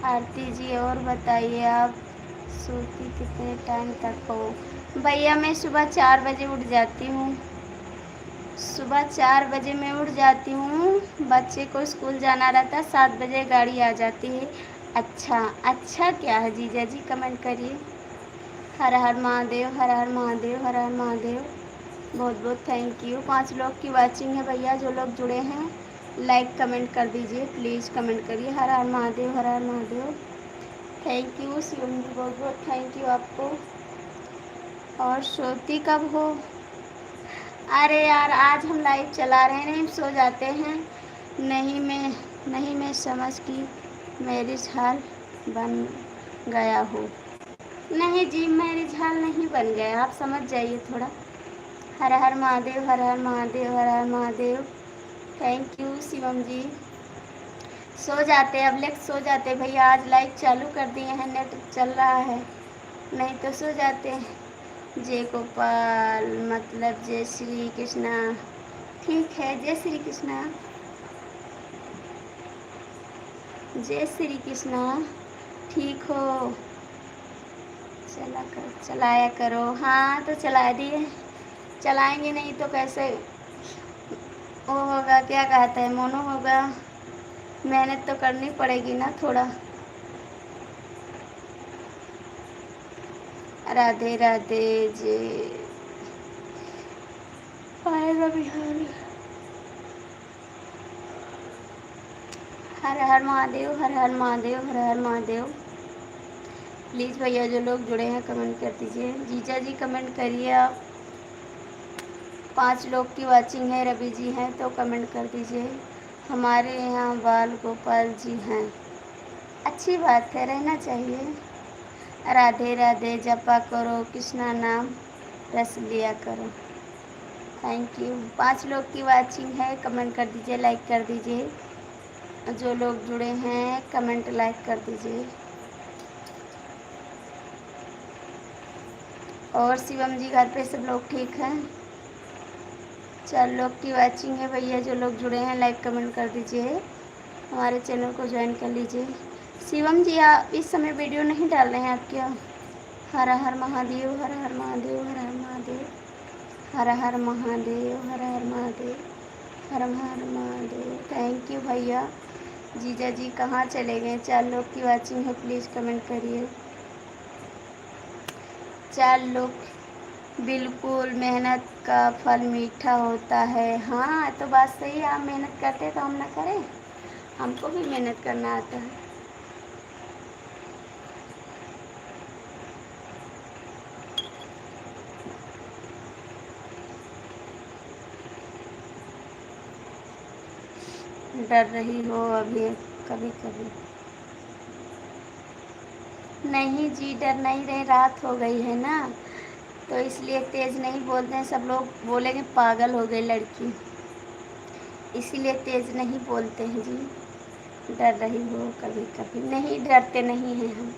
आरती जी और बताइए, आप सोती कितने टाइम तक हो? भैया मैं सुबह 4 बजे उठ जाती हूँ। सुबह 4 बजे मैं उठ जाती हूँ, बच्चे को स्कूल जाना रहता है, 7 बजे गाड़ी आ जाती है। अच्छा अच्छा क्या है जीजा जी, कमेंट करिए। हर हर महादेव, हर हर महादेव, हर हर महादेव। बहुत बहुत थैंक यू। 5 लोग की वॉचिंग है भैया, जो लोग जुड़े हैं लाइक कमेंट कर दीजिए, प्लीज़ कमेंट करिए। हर हर महादेव, हर हर महादेव। थैंक यू शिवम जी, बहुत बहुत थैंक यू आपको। और सोती कब हो? अरे यार आज हम लाइव चला रहे हैं, नहीं सो जाते हैं। नहीं मैं समझ की मैरिज हाल बन गया हो। नहीं जी, मैरिज हाल नहीं बन गया, आप समझ जाइए थोड़ा। हर हर महादेव, हर हर महादेव, हर हर महादेव। थैंक यू शिवम जी। सो जाते अब लेट सो जाते भैया, आज लाइव चालू कर दिए हैं, नेट चल रहा है, नहीं तो सो जाते हैं। जय गोपाल मतलब जय श्री कृष्णा। ठीक है, जय श्री कृष्णा, जय श्री कृष्णा। ठीक हो? चलाया करो। हाँ तो चला दिए, चलाएंगे नहीं तो कैसे वो होगा, क्या कहते हैं, मोनो होगा। मेहनत तो करनी पड़ेगी ना थोड़ा। राधे राधे जय आएगा बिहार। हर हर महादेव, हर हर महादेव, हर हर महादेव। प्लीज़ भैया जो लोग जुड़े हैं कमेंट कर दीजिए। जीजा जी कमेंट करिए आप। 5 लोग की वॉचिंग है, रवि जी हैं तो कमेंट कर दीजिए। हमारे यहाँ बाल गोपाल जी हैं, अच्छी बात है, रहना चाहिए। राधे राधे, जपा करो कृष्णा नाम, रस लिया करो। Thank you. 5 लोग की वॉचिंग है, कमेंट कर दीजिए, लाइक कर दीजिए। जो लोग जुड़े हैं कमेंट लाइक कर दीजिए। और शिवम जी घर पे सब लोग ठीक हैं? 4 लोग की वॉचिंग है भैया, जो लोग जुड़े हैं लाइक कमेंट कर दीजिए, हमारे चैनल को ज्वाइन कर लीजिए। शिवम जी आप इस समय वीडियो नहीं डाल रहे हैं आप क्या? हर हर महादेव, हर हर महादेव, हर हर महादेव, हर हर महादेव, हर हर महादेव, हर हर महादेव। थैंक यू भैया। जीजा जी कहाँ चले गए? 4 लोग की वॉचिंग है, प्लीज़ कमेंट करिए। 4 लोग। बिल्कुल, मेहनत का फल मीठा होता है। हाँ तो बात सही है, आप मेहनत करते तो हम ना करें? हमको भी मेहनत करना आता है। डर रही हो अभी कभी कभी? नहीं जी, डर नहीं रहे, रात हो गई है ना तो इसलिए तेज़ नहीं बोलते हैं, सब लोग बोलेंगे पागल हो गई लड़की, इसीलिए तेज़ नहीं बोलते हैं जी। डर रही हो कभी कभी? नहीं डरते नहीं हैं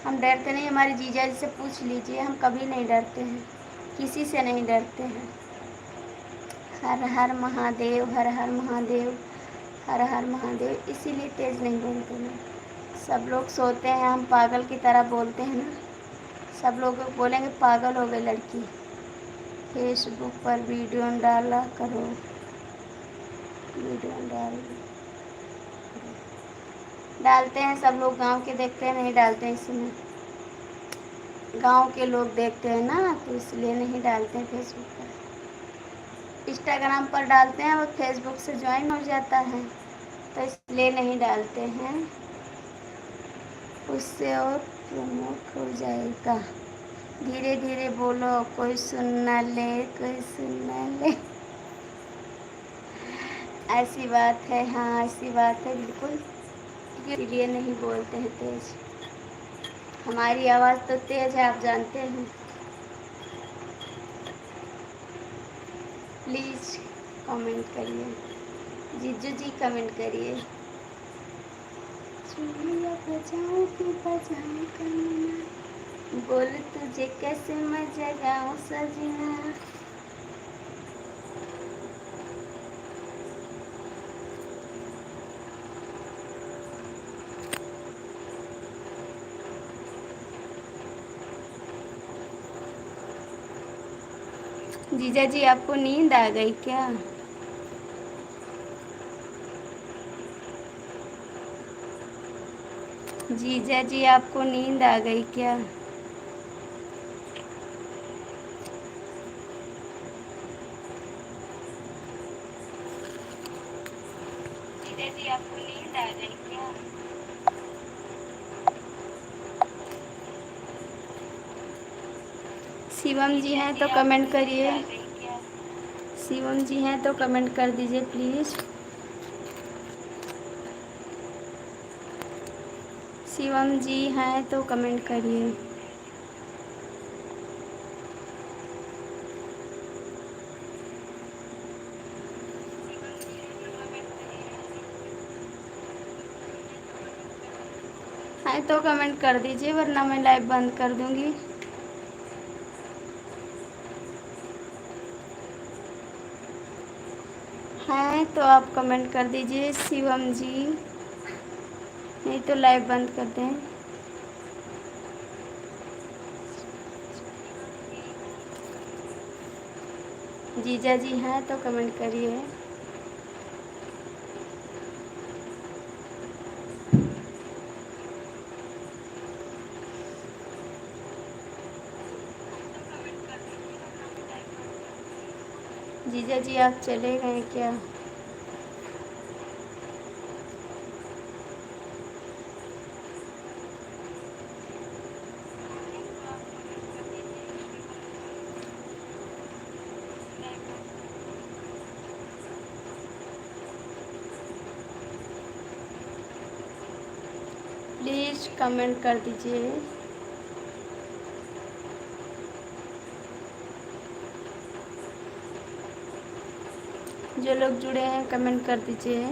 हम डरते नहीं। हमारे जीजा जी से पूछ लीजिए, हम कभी नहीं डरते हैं, किसी से नहीं डरते हैं। हर हर महादेव, हर हर महादेव, हर हर महादेव, इसीलिए तेज़ नहीं बोलते ना। सब लोग सोते हैं, हम पागल की तरह बोलते हैं ना, सब लोग बोलेंगे पागल हो गई लड़की। फेसबुक पर वीडियो डाला करो, वीडियो डालते हैं सब लोग, गांव के देखते हैं, नहीं डालते हैं इसमें। गांव के लोग देखते हैं ना तो इसलिए नहीं डालते हैं फेसबुक पर। इंस्टाग्राम पर डालते हैं, वो फेसबुक से ज्वाइन हो जाता है तो इसलिए नहीं डालते हैं, उससे और प्रमोट हो जाएगा। धीरे धीरे बोलो, कोई सुन ना ले, कोई सुन ना ले। ऐसी बात है, हाँ ऐसी बात है बिल्कुल, इसलिए नहीं बोलते हैं तेज। हमारी आवाज़ तो तेज है, आप जानते हैं। प्लीज़ कमेंट करिए, जीजू जी कमेंट करिए। चूड़ियाँ बजाऊं कि बजाऊं कंगना, बोल तुझे कैसे मैं जगाऊं सजना। जीजा जी आपको नींद आ गई क्या? जीजा जी आपको नींद आ गई क्या? जीजा जी आपको नींद आ गई क्या? शिवम जी हैं तो कमेंट करिए। शिवम जी हैं तो कमेंट कर दीजिए प्लीज़। शिवम जी हैं तो कमेंट करिए। हैं तो कमेंट कर दीजिए, वरना मैं लाइव बंद कर दूंगी। हैं तो आप कमेंट कर दीजिए शिवम जी, नहीं तो लाइव बंद कर दें। जीजा जी हैं तो कमेंट करिए। जीजा जी आप चले गए क्या? प्लीज़ कमेंट कर दीजिए। जो लोग जुड़े हैं कमेंट कर दीजिए।